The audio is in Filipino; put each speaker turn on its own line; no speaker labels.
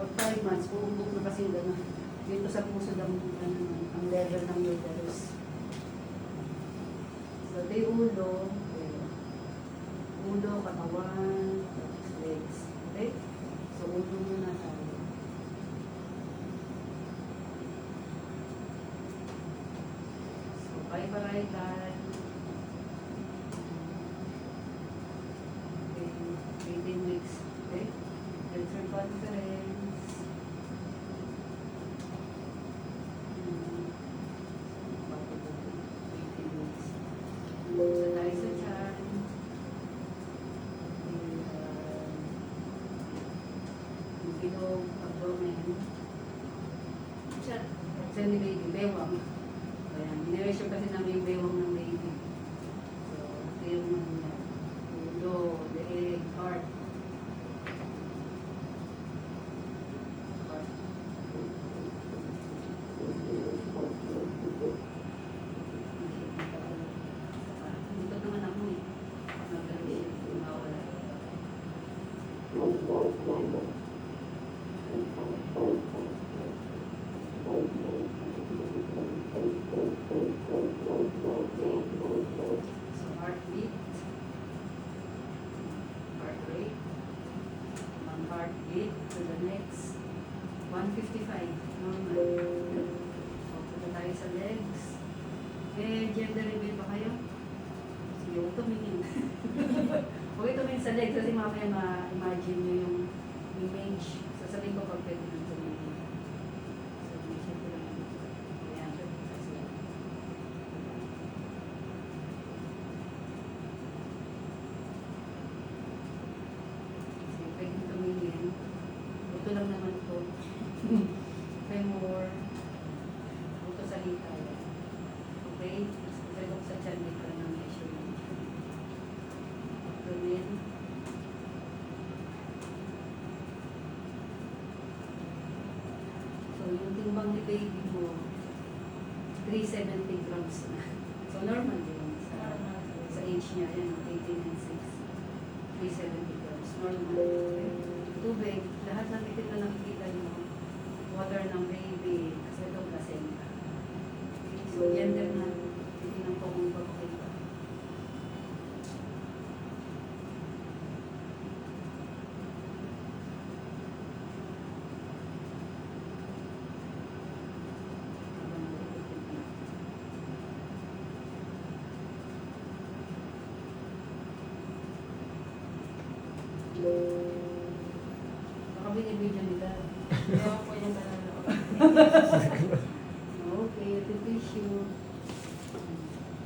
Pag 5 months, uumbok na kasi gano'n. Dito sa puso ang level ng uterus. So, ito yung ulo, katawan, tapos legs. Okay? So, ulo muna tayo. So, parietal. 18 weeks. Okay? Then, circumference. So, tayo sa tiyan. Yung ilog, abdomen. Tiyan ni baby, bewang. Ayan, iniresyo kasi namin yung bewang ng baby. So, ito yung ulo, leeg, heart. Dito naman ako eh. Magaling siya, mawala. So, heartbeat. Heart rate. One heartbeat to the next. 155. Normal. So, punta tayo sa legs. Gender reveal ba kayo? Sige, huwag tumingin. Huwag tumingin sa legs kasi mamaya ma-imagine nyo yung image. Sasabihin ko pag pwede nang tumingin. So, imagine ko lang. Ayan, kasi. Sige, pwede tumingin. Ito lang naman ito. Femur. Ito sa hita. Okay? Pero sa tiyan, may ka ng measurement. Abdomen. So, yung timbang ni baby mo, 370 grams na. So, normal yun sa age niya. Yan, 18 and 6. 370 grams. Normal. Tubig. Lahat ng itit na nakikita nyo. Water ng baby. Kasi ito, placenta. So, gender na. Titignan ko kung bakit ba. Baka binibigyan nila.
Kaya ako yung nanonood.